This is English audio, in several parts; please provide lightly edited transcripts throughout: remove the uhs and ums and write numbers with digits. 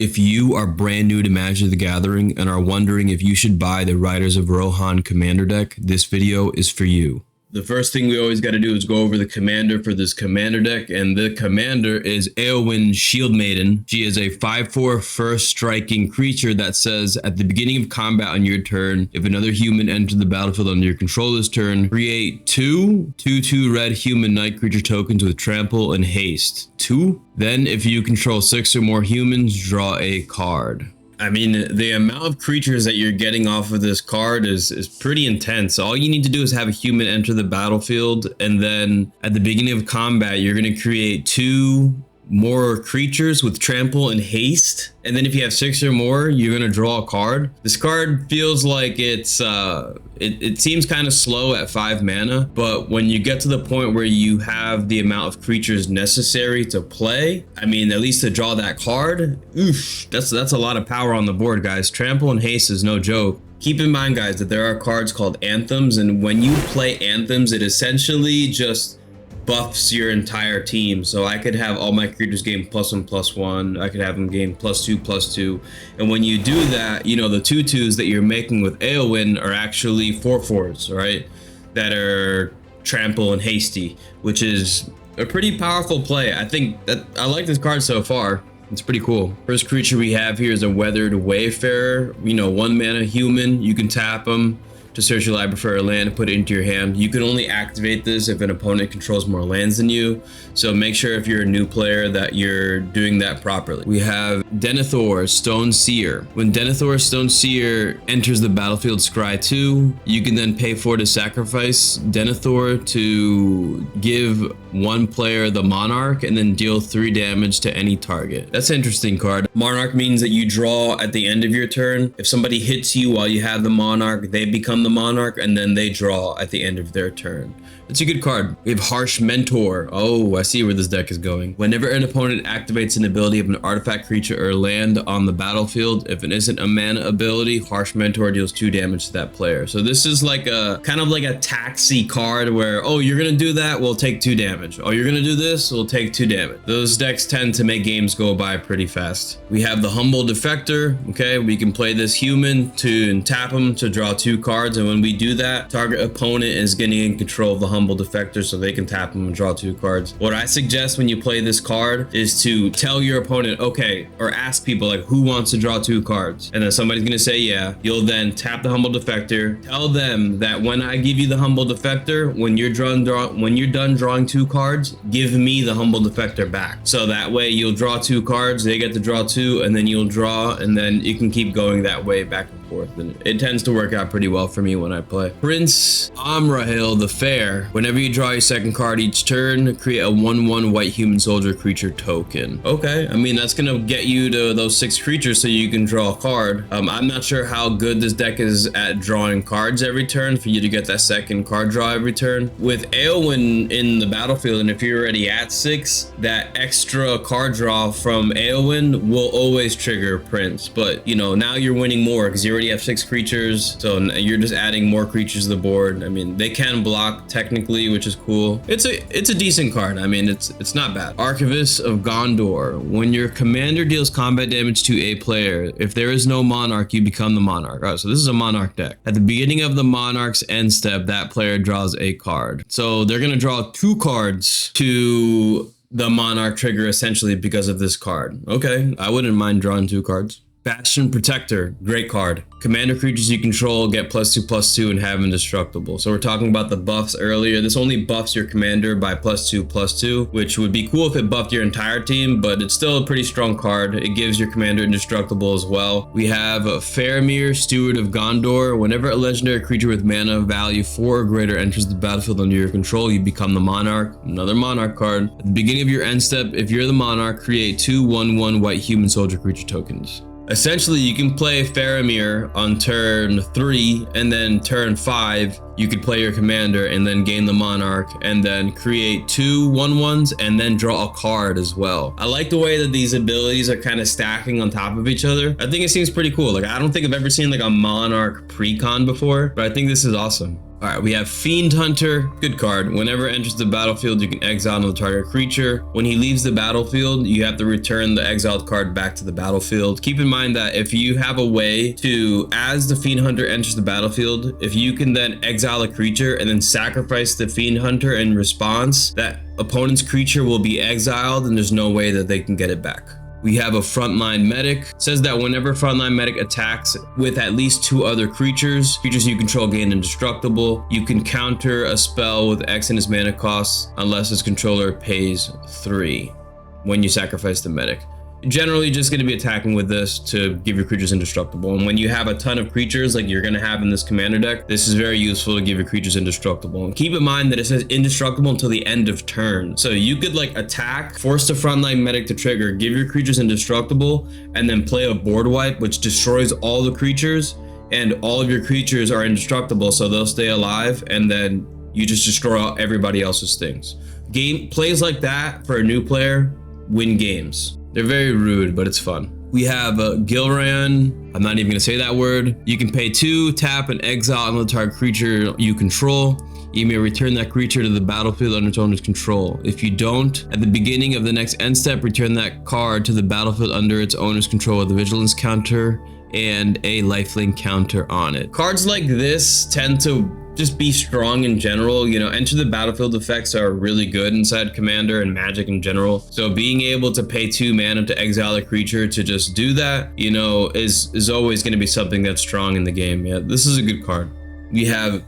If you are brand new to Magic the Gathering and are wondering if you should buy the Riders of Rohan Commander deck, this video is for you. The first thing we always got to do is go over the commander for this commander deck, and the commander is Eowyn Shieldmaiden. She is a 5/4 first striking creature that says at the beginning of combat on your turn, if another human enters the battlefield under your control this turn, create 2/2 red human knight creature tokens with trample and haste. 2. Then if you control 6 or more humans, draw a card. I mean, the amount of creatures that you're getting off of this card is pretty intense. All you need to do is have a human enter the battlefield, and then at the beginning of combat, you're going to create 2 more creatures with trample and haste. And then if you have 6 or more, you're going to draw a card. This card feels like it seems kind of slow at 5 mana, but when you get to the point where you have the amount of creatures necessary to play, I mean, at least to draw that card, oof, that's a lot of power on the board, guys. Trample and haste is no joke. Keep in mind, guys, that there are cards called anthems, and when you play anthems, it essentially just buffs your entire team. So I could have all my creatures gain +1/+1. I could have them gain +2/+2. And when you do that, you know, the 2/2s that you're making with Eowyn are actually 4/4s, right? That are trample and hasty, which is a pretty powerful play. I think that I like this card so far. It's pretty cool. First creature we have here is a Weathered Wayfarer. You know, 1 mana human. You can tap them to search your library for a land and put it into your hand. You can only activate this if an opponent controls more lands than you, so make sure if you're a new player that you're doing that properly. We have Denethor Stone Seer. When Denethor Stone Seer enters the battlefield, scry 2, you can then pay 4 to sacrifice Denethor to give one player the Monarch and then deal 3 damage to any target. That's an interesting card. Monarch means that you draw at the end of your turn. If somebody hits you while you have the Monarch, they become the Monarch, and then they draw at the end of their turn. It's a good card. We have Harsh Mentor. Oh, I see where this deck is going. Whenever an opponent activates an ability of an artifact, creature, or land on the battlefield, if it isn't a mana ability, Harsh Mentor deals 2 damage to that player. So this is like a kind of like a taxi card where, oh, you're gonna do that, we'll take 2 damage. Oh, you're gonna do this, we'll take 2 damage. Those decks tend to make games go by pretty fast. We have the Humble Defector. Okay, we can play this human to tap him to draw 2 cards, and when we do that, target opponent is getting in control of the Humble Defector, so they can tap him and draw 2 cards. What I suggest when you play this card is to tell your opponent, okay, or ask people like, who wants to draw 2 cards? And then somebody's gonna say yeah. You'll then tap the Humble Defector, tell them that when I give you the Humble Defector, when you're done drawing 2 cards, give me the Humble Defector back. So that way you'll draw 2 cards, they get to draw 2, and then you'll draw, and then you can keep going that way back and forth. And it tends to work out pretty well for me when I play. Prince Amrahil the Fair. Whenever you draw your 2nd card each turn, create a 1/1 white human soldier creature token. Okay, I mean, that's gonna get you to those 6 creatures so you can draw a card. I'm not sure how good this deck is at drawing cards every turn for you to get that 2nd card draw every turn. With Eowyn in the battlefield, and if you're already at 6, that extra card draw from Eowyn will always trigger Prince. But, you know, now you're winning more because you already have 6 creatures, so you're just adding more creatures to the board. I mean, they can block technically, which is cool. It's a decent card. I mean, it's not bad. Archivist of Gondor. When your commander deals combat damage to a player, if there is no Monarch, you become the Monarch. Oh, so this is a Monarch deck. At the beginning of the Monarch's end step, that player draws a card. So they're gonna draw 2 cards to the Monarch trigger essentially because of this card. Okay, I wouldn't mind drawing 2 cards. Bastion Protector, great card. Commander creatures you control get +2/+2 and have indestructible. So we're talking about the buffs earlier. This only buffs your commander by +2/+2, which would be cool if it buffed your entire team, but it's still a pretty strong card. It gives your commander indestructible as well. We have Faramir, Steward of Gondor. Whenever a legendary creature with mana value 4 or greater enters the battlefield under your control, you become the Monarch. Another Monarch card. At the beginning of your end step, if you're the Monarch, create 2 1/1 white human soldier creature tokens. Essentially, you can play Faramir on turn 3, and then turn 5, you could play your commander and then gain the Monarch, and then create 2 1/1s and then draw a card as well. I like the way that these abilities are kind of stacking on top of each other. I think it seems pretty cool. Like, I don't think I've ever seen like a Monarch Precon before, but I think this is awesome. All right, we have Fiend Hunter, good card. Whenever it enters the battlefield, you can exile another target creature. When he leaves the battlefield, you have to return the exiled card back to the battlefield. Keep in mind that if you have a way to, as the Fiend Hunter enters the battlefield, if you can then exile a creature and then sacrifice the Fiend Hunter in response, that opponent's creature will be exiled and there's no way that they can get it back. We have a Frontline Medic. It says that whenever Frontline Medic attacks with at least 2 other creatures you control gain indestructible. You can counter a spell with X in its mana cost unless its controller pays 3 when you sacrifice the Medic. Generally just going to be attacking with this to give your creatures indestructible, and when you have a ton of creatures like you're going to have in this commander deck, this is very useful to give your creatures indestructible. And keep in mind that it says indestructible until the end of turn, so you could like attack, force the Frontline Medic to trigger, give your creatures indestructible, and then play a board wipe which destroys all the creatures, and all of your creatures are indestructible so they'll stay alive, and then you just destroy everybody else's things. Game plays like that for a new player win games. They're very rude, but it's fun. We have Gilran. I'm not even gonna say that word. You can pay 2, tap, and exile another target creature you control. You may return that creature to the battlefield under its owner's control. If you don't, at the beginning of the next end step, return that card to the battlefield under its owner's control with a vigilance counter and a lifelink counter on it. Cards like this tend to just be strong in general. You know, enter the battlefield effects are really good inside Commander and Magic in general. So being able to pay 2 mana to exile a creature to just do that, you know, is always going to be something that's strong in the game. Yeah, this is a good card. We have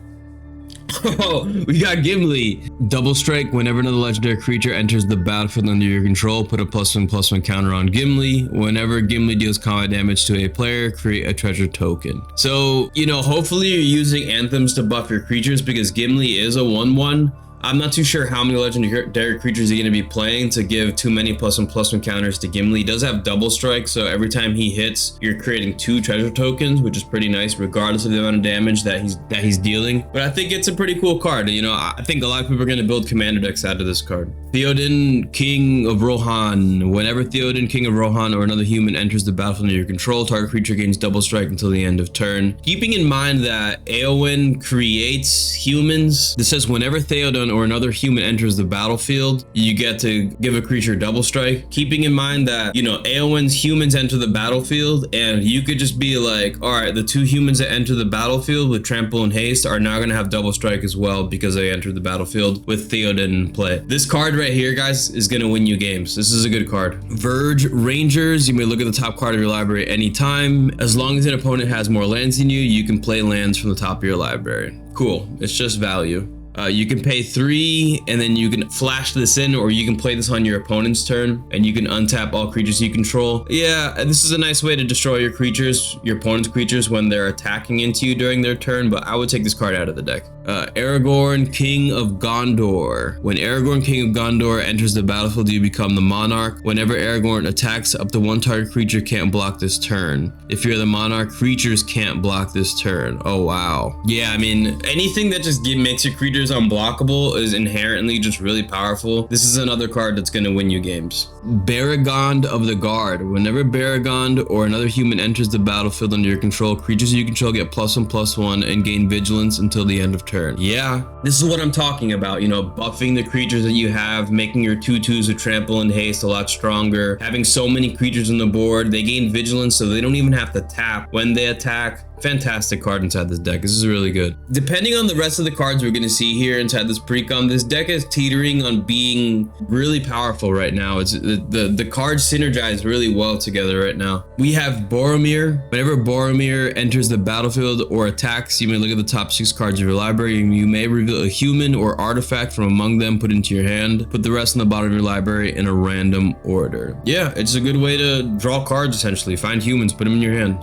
we got Gimli. Double strike. Whenever another legendary creature enters the battlefield under your control, put a +1/+1 counter on Gimli. Whenever Gimli deals combat damage to a player, create a treasure token. So, you know, hopefully you're using anthems to buff your creatures because Gimli is a 1/1. I'm not too sure how many legendary creatures you're going to be playing to give too many +1/+1 counters to Gimli. He does have double strike, so every time he hits, you're creating 2 treasure tokens, which is pretty nice, regardless of the amount of damage that he's dealing. But I think it's a pretty cool card. You know, I think a lot of people are going to build commander decks out of this card. Theoden, King of Rohan. Whenever Theoden, King of Rohan, or another human enters the battlefield under your control, target creature gains double strike until the end of turn. Keeping in mind that Eowyn creates humans, this says whenever Theoden or another human enters the battlefield, you get to give a creature double strike. Keeping in mind that, you know, Eowyn's humans enter the battlefield, and you could just be like, all right, the 2 humans that enter the battlefield with trample and haste are now going to have double strike as well because they entered the battlefield with Theoden in play. This card right here, guys, is going to win you games. This is a good card. Verge Rangers. You may look at the top card of your library anytime. As long as an opponent has more lands than you, you can play lands from the top of your library. Cool. It's just value. You can pay 3 and then you can flash this in, or you can play this on your opponent's turn and you can untap all creatures you control. Yeah, this is a nice way to destroy your creatures, your opponent's creatures, when they're attacking into you during their turn, but I would take this card out of the deck. Aragorn, King of Gondor. When Aragorn, King of Gondor enters the battlefield, you become the monarch. Whenever Aragorn attacks, up to 1 target creature can't block this turn. If you're the monarch, creatures can't block this turn. Oh, wow. Yeah, I mean, anything that just makes your creatures unblockable is inherently just really powerful. This is another card that's going to win you games. Baragond of the Guard. Whenever Baragond or another human enters the battlefield under your control, creatures you control get +1/+1 and gain vigilance until the end of turn. Yeah, this is what I'm talking about, you know, buffing the creatures that you have, making your 2/2s with trample and haste a lot stronger, having so many creatures on the board, they gain vigilance so they don't even have to tap when they attack. Fantastic card inside this deck. This is really good. Depending on the rest of the cards we're going to see here inside this Precon, this deck is teetering on being really powerful right now. It's the cards synergize really well together right now. We have Boromir. Whenever Boromir enters the battlefield or attacks, you may look at the top 6 cards of your library. You may reveal a human or artifact from among them, put into your hand. Put the rest in the bottom of your library in a random order. Yeah, it's a good way to draw cards essentially. Find humans, put them in your hand.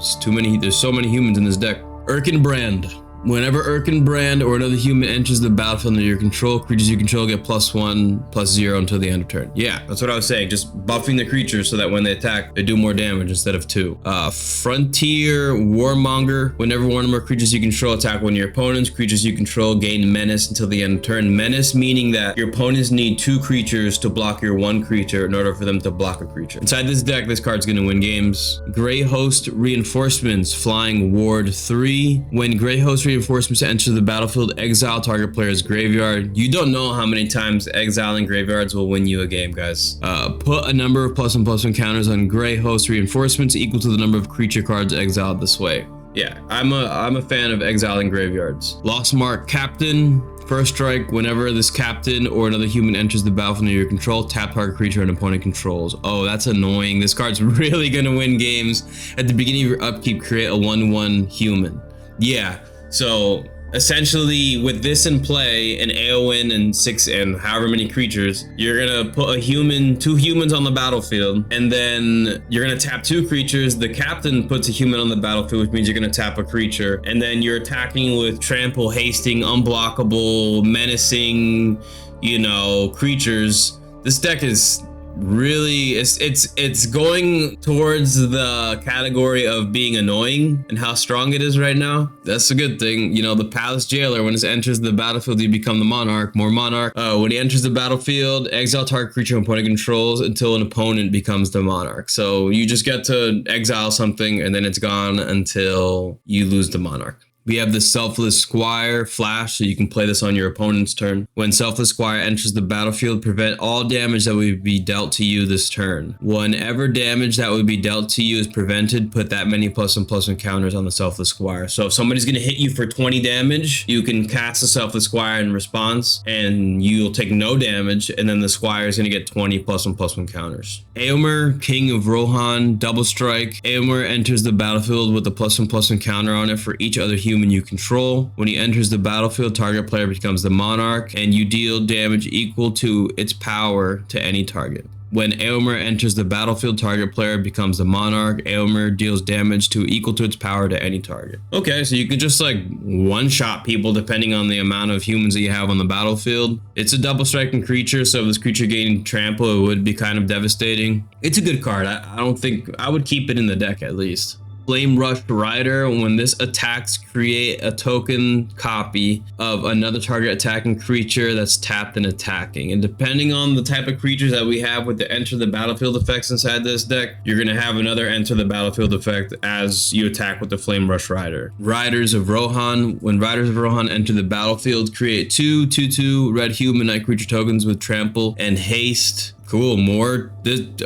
There's so many humans in this deck. Erkenbrand. Whenever Erkenbrand or another human enters the battlefield under your control, creatures you control get +1/+0 until the end of turn. Yeah, that's what I was saying. Just buffing the creatures so that when they attack, they do more damage instead of 2. Frontier Warmonger. Whenever one or more creatures you control attack one of your opponents, creatures you control gain menace until the end of turn. Menace meaning that your opponents need 2 creatures to block your 1 creature in order for them to block a creature. Inside this deck, this card's going to win games. Grey Host Reinforcements. Flying Ward 3. When Grey Host reinforcements enter the battlefield, exile target player's graveyard. You don't know how many times exiling graveyards will win you a game, guys. Put a number of +1/+1 counters on gray host reinforcements equal to the number of creature cards exiled this way. Yeah, I'm a fan of exiling graveyards. Lost Mark Captain. First strike, whenever this captain or another human enters the battlefield under your control, tap target creature an opponent controls. Oh, that's annoying. This card's really gonna win games. At the beginning of your upkeep, create a 1/1 human. Yeah, so essentially with this in play, an Eowyn and 6 and however many creatures, you're gonna put a human, 2 humans on the battlefield, and then you're gonna tap 2 creatures. The captain puts a human on the battlefield, which means you're gonna tap a creature, and then you're attacking with trample, hasting, unblockable, menacing, you know, creatures. This deck is really, it's going towards the category of being annoying and how strong it is right now. That's a good thing. You know, the Palace Jailer, when it enters the battlefield, you become the monarch. More monarch. When he enters the battlefield, exile target creature opponent controls until an opponent becomes the monarch. So you just get to exile something and then it's gone until you lose the monarch. We have the Selfless Choir flash, so you can play this on your opponent's turn. When Selfless Choir enters the battlefield, prevent all damage that would be dealt to you this turn. Whenever damage that would be dealt to you is prevented, put that many +1/+1 counters on the Selfless Choir. So if somebody's going to hit you for 20 damage, you can cast the Selfless Choir in response, and you'll take no damage, and then the Squire is going to get 20 +1/+1 counters. Eowyn, King of Rohan, double strike. Eowyn enters the battlefield with a +1/+1 counter on it for each other human you control. When he enters the battlefield, target player becomes the monarch, and you deal damage equal to its power to any target. When Eowyn enters the battlefield, target player becomes the monarch. Eowyn deals damage equal to its power to any target. Okay, so you can just like one-shot people depending on the amount of humans that you have on the battlefield. It's a double striking creature, so if this creature gained trample, it would be kind of devastating. It's a good card. I don't think I would keep it in the deck at least. Flame Rush Rider, when this attacks, create a token copy of another target attacking creature that's tapped and attacking. And depending on the type of creatures that we have with the enter the battlefield effects inside this deck, you're going to have another enter the battlefield effect as you attack with the Flame Rush Rider. Riders of Rohan, when Riders of Rohan enter the battlefield, create 2/2/2 red humanoid creature tokens with trample and haste. Cool, more.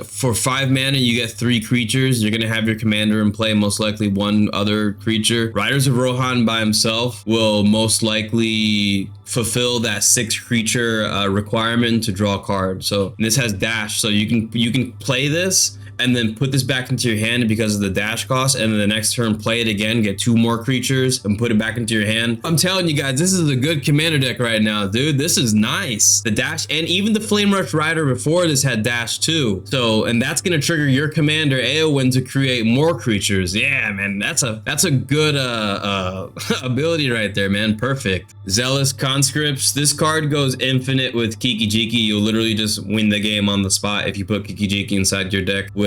For 5 mana, you get 3 creatures. You're gonna have your commander in play, most likely one other creature. Riders of Rohan by himself will most likely fulfill that 6 creature requirement to draw a card. So this has dash, so you can play this and then put this back into your hand because of the dash cost, and then the next turn play it again, get 2 more creatures and put it back into your hand. I'm telling you guys, this is a good commander deck right now, dude. This is nice. The dash, and even the Flame Rush Rider before this had dash too. So, and that's gonna trigger your commander Eowyn to create more creatures. Yeah, man, that's a good ability right there, man. Perfect. Zealous Conscripts. This card goes infinite with Kiki Jiki. You'll literally just win the game on the spot if you put Kiki Jiki inside your deck with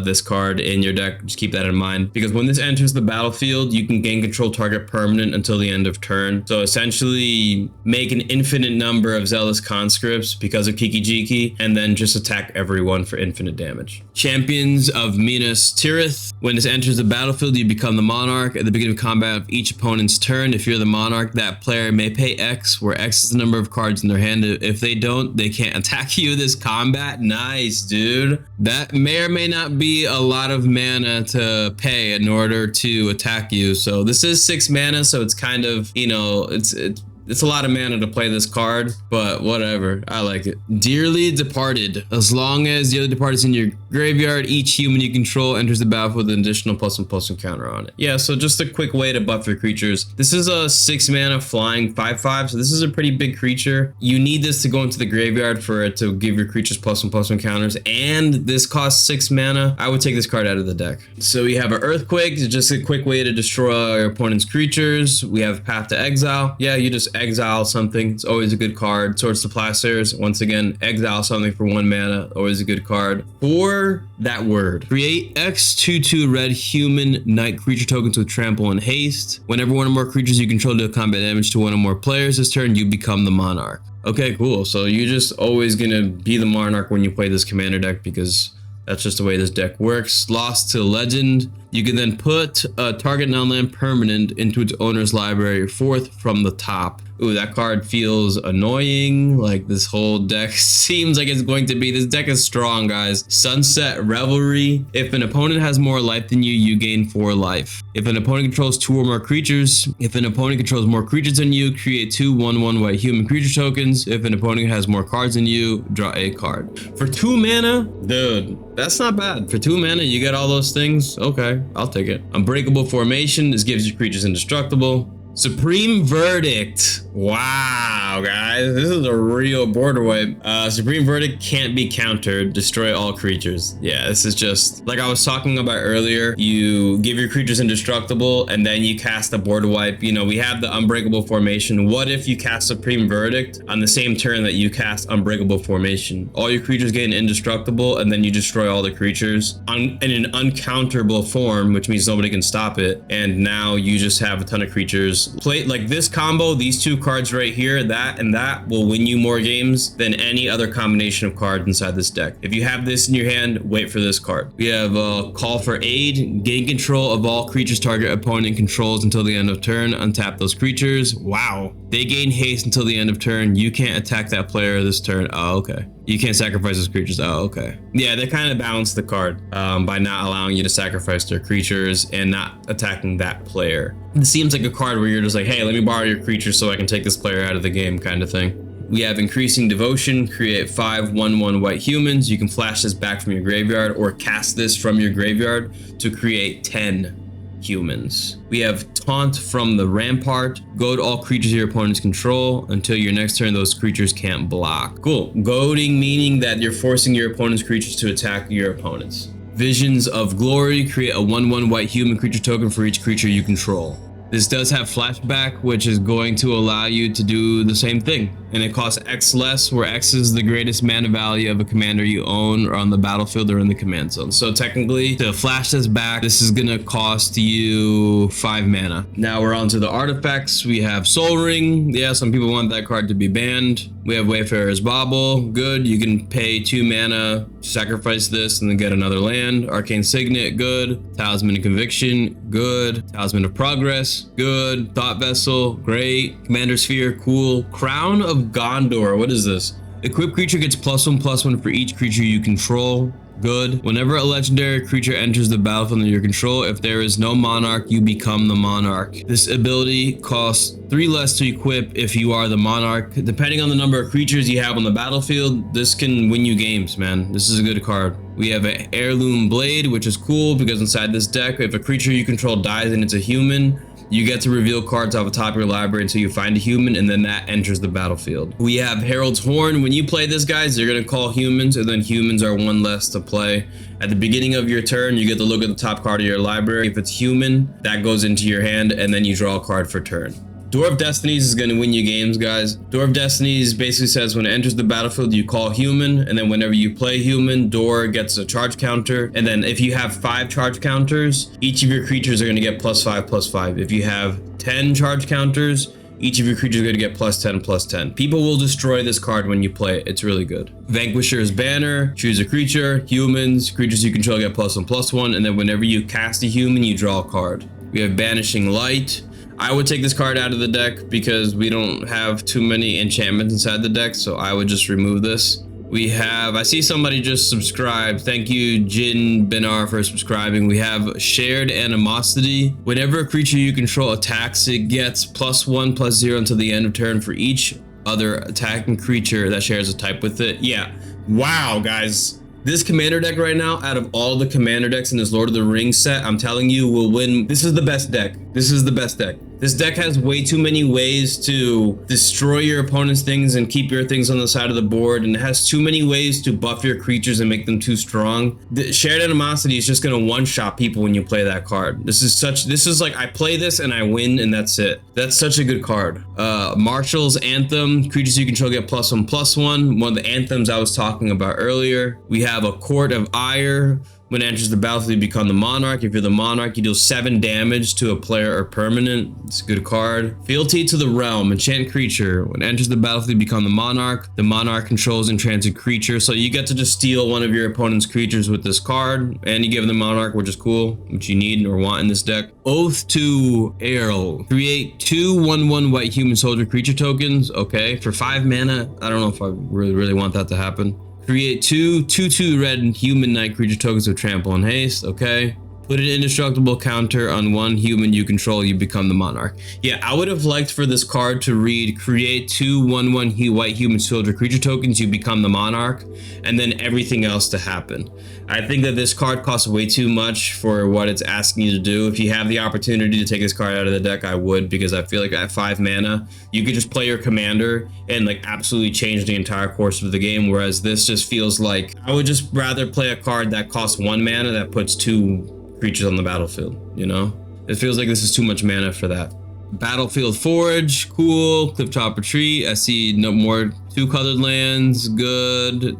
this card in your deck. Just keep that in mind, because when this enters the battlefield, you can gain control target permanent until the end of turn. So essentially make an infinite number of Zealous Conscripts because of Kiki Jiki, and then just attack everyone for infinite damage. Champions of Minas Tirith. When this enters the battlefield, you become the monarch. At the beginning of combat of each opponent's turn, if you're the monarch, that player may pay X, where X is the number of cards in their hand. If they don't, they can't attack you this combat. Nice, dude. That may or may not be a lot of mana to pay in order to attack you. So this is 6 mana, so it's kind of, you know, it's a lot of mana to play this card, but whatever. I like it. Dearly Departed. As long as Dearly Departed is in your graveyard, each human you control enters the battlefield with an additional +1/+1 counter on it. Yeah, so just a quick way to buff your creatures. This is a 6 mana flying 5/5, so this is a pretty big creature. You need this to go into the graveyard for it to give your creatures +1/+1 counters, and this costs 6 mana. I would take this card out of the deck. So we have an Earthquake, just a quick way to destroy your opponent's creatures. We have Path to Exile. Yeah, you just exile something. It's always a good card. Swords to Plowshares. Once again, exile something for 1 mana. Always a good card. For that word, create X/2/2 red human knight creature tokens with trample and haste. Whenever one or more creatures you control deal combat damage to one or more players this turn, you become the monarch. Okay, cool. So you're just always gonna be the monarch when you play this commander deck, because That's just the way this deck works. Lost to Legend. You can then put a target non-land permanent into its owner's library 4th from the top. Ooh, that card feels annoying. Like this whole deck seems like it's going to be. This deck is strong, guys. Sunset Revelry. If an opponent has more life than you, you gain 4 life. If an opponent controls 2 or more creatures, if an opponent controls more creatures than you, create 2 1/1 white human creature tokens. If an opponent has more cards than you, draw a card. For 2 mana, dude, that's not bad. For 2 mana, you get all those things. Okay, I'll take it. Unbreakable Formation. This gives your creatures indestructible. Supreme Verdict. Wow, guys, this is a real border wipe. Supreme Verdict can't be countered. Destroy all creatures. Yeah, this is just like I was talking about earlier. You give your creatures indestructible and then you cast a border wipe. You know, we have the Unbreakable Formation. What if you cast Supreme Verdict on the same turn that you cast Unbreakable Formation? All your creatures get indestructible and then you destroy all the creatures in an uncounterable form, which means nobody can stop it. And now you just have a ton of creatures. Play like this combo, these 2 cards right here, that and that will win you more games than any other combination of cards inside this deck. If you have this in your hand, wait for this card. We have Call for Aid. Gain control of all creatures target opponent controls until the end of turn. Untap those creatures. Wow. They gain haste until the end of turn. You can't attack that player this turn. Oh, okay. You can't sacrifice those creatures. Oh, okay. Yeah, they kind of balance the card by not allowing you to sacrifice their creatures and not attacking that player. It seems like a card where you're just like, hey, let me borrow your creature so I can take this player out of the game kind of thing. We have Increasing Devotion. Create 5 1/1 white humans. You can flash this back from your graveyard or cast this from your graveyard to create 10 humans. We have Taunt from the Rampart. Goad all creatures your opponents control until your next turn. Those creatures can't block. Cool. Goading meaning that you're forcing your opponent's creatures to attack your opponents. Visions of Glory. Create a 1/1 white human creature token for each creature you control. This does have flashback, which is going to allow you to do the same thing. And it costs X less, where X is the greatest mana value of a commander you own or on the battlefield or in the command zone. So technically, to flash this back, this is gonna cost you 5 mana. Now we're on to the artifacts. We have Soul Ring. Yeah, some people want that card to be banned. We have Wayfarer's Bauble. Good, you can pay 2 mana, sacrifice this, and then get another land. Arcane Signet, good. Talisman of Conviction, good. Talisman of Progress, good. Thought Vessel, great. Commander Sphere, cool. Crown of Gondor, what is this? Equipped creature gets +1/+1 for each creature you control. Good. Whenever a legendary creature enters the battlefield under your control, if there is no monarch, you become the monarch. This ability costs 3 less to equip if you are the monarch. Depending on the number of creatures you have on the battlefield, this can win you games, man. This is a good card. We have an Heirloom Blade, which is cool because inside this deck, if a creature you control dies and it's a human, you get to reveal cards off the top of your library until you find a human, and then that enters the battlefield. We have Herald's Horn. When you play this, guys, you're going to call humans, and then humans are 1 less to play. At the beginning of your turn, you get to look at the top card of your library. If it's human, that goes into your hand, and then you draw a card for turn. Door of Destinies is going to win you games, guys. Door of Destinies basically says when it enters the battlefield, you call human, and then whenever you play human, Door gets a charge counter. And then if you have 5 charge counters, each of your creatures are going to get +5/+5. If you have 10 charge counters, each of your creatures are going to get +10/+10. People will destroy this card when you play it. It's really good. Vanquisher's Banner. Choose a creature. Humans. Creatures you control get +1/+1. And then whenever you cast a human, you draw a card. We have Banishing Light. I would take this card out of the deck because we don't have too many enchantments inside the deck, so I would just remove this. We have, I see somebody just subscribed. Thank you, Jin Benar, for subscribing. We have Shared Animosity. Whenever a creature you control attacks, it gets +1/+0 until the end of turn for each other attacking creature that shares a type with it. Yeah, wow, guys. This commander deck right now, out of all the commander decks in this Lord of the Rings set, I'm telling you, will win. This is the best deck. This is the best deck. This deck has way too many ways to destroy your opponent's things and keep your things on the side of the board, and it has too many ways to buff your creatures and make them too strong. The Shared Animosity is just gonna one-shot people when you play that card. This is like, I play this and I win and that's it. That's such a good card. Marshal's Anthem. Creatures you control get +1/+1. One of the anthems I was talking about earlier. We have a Court of Ire. When it enters the battlefield, you become the monarch. If you're the monarch, you deal 7 damage to a player or permanent. It's a good card. Fealty to the realm, enchant creature. When it enters the battlefield, you become the monarch. The monarch controls enchanted creature, so you get to just steal one of your opponent's creatures with this card, and you give them monarch, which is cool, which you need or want in this deck. Oath to Earl. Create 2 1/1 white human soldier creature tokens. Okay, for 5 mana. I don't know if I really want that to happen. Create 2 2/2 red human knight creature tokens with trample and haste. Okay. Put an indestructible counter on 1 human you control, you become the monarch. Yeah, I would have liked for this card to read, create 2 1/1 white human soldier creature tokens, you become the monarch, and then everything else to happen. I think that this card costs way too much for what it's asking you to do. If you have the opportunity to take this card out of the deck, I would, because I feel like at 5 mana, you could just play your commander and like absolutely change the entire course of the game, whereas this just feels like I would just rather play a card that costs 1 mana that puts 2 creatures on the battlefield, you know? It feels like this is too much mana for that. Battlefield Forge, cool. Clifftop Retreat, I see no more 2 colored lands, good.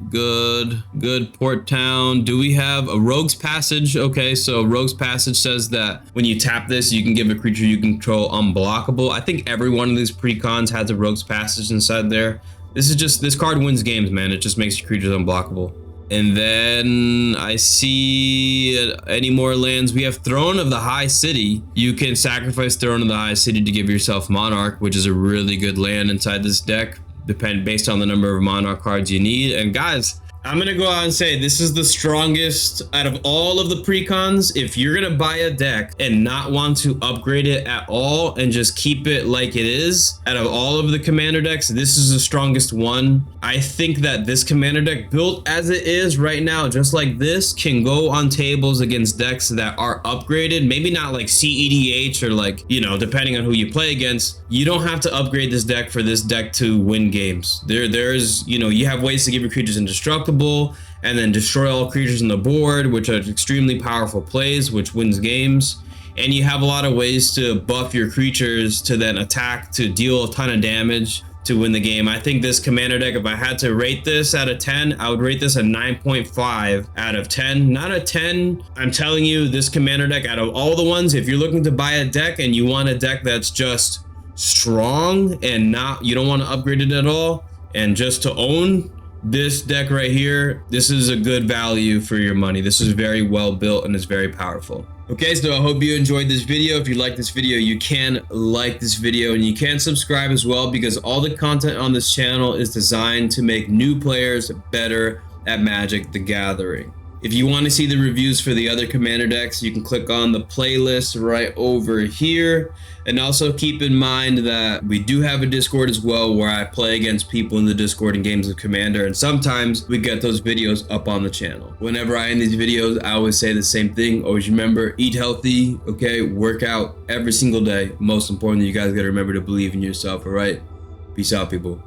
Port Town, do we have a Rogue's Passage? Okay, so Rogue's Passage says that when you tap this, you can give a creature you control unblockable. I think every one of these precons has a Rogue's Passage inside there. This card wins games, man. It just makes your creatures unblockable. And then I see any more lands. We have Throne of the High City. You can sacrifice Throne of the High City to give yourself Monarch, which is a really good land inside this deck, based on the number of Monarch cards you need. And guys, I'm gonna go out and say this is the strongest out of all of the precons. If you're gonna buy a deck and not want to upgrade it at all and just keep it like it is, out of all of the commander decks, this is the strongest one. I think that this commander deck, built as it is right now, just like this, can go on tables against decks that are upgraded. Maybe not like EDH or like, you know, depending on who you play against. You don't have to upgrade this deck for this deck to win games. There's, you know, you have ways to give your creatures indestructible and then destroy all creatures on the board, which are extremely powerful plays, which wins games. And you have a lot of ways to buff your creatures to then attack, to deal a ton of damage to win the game. I think this commander deck, if I had to rate this out of 10, I would rate this a 9.5 out of 10. Not a 10. I'm telling you, this commander deck, out of all the ones, if you're looking to buy a deck and you want a deck that's just strong and you don't want to upgrade it at all, and just to own this deck right here, this is a good value for your money. This is very well built and it's very powerful. Okay, so I hope you enjoyed this video. If you like this video, you can like this video and you can subscribe as well, because all the content on this channel is designed to make new players better at Magic the Gathering. If you want to see the reviews for the other commander decks, you can click on the playlist right over here. And also keep in mind that we do have a Discord as well, where I play against people in the Discord in games of Commander, and sometimes we get those videos up on the channel. Whenever I end these videos, I always say the same thing. Always remember, eat healthy, okay? Work out every single day. Most importantly, you guys gotta remember to believe in yourself, all right? Peace out, people.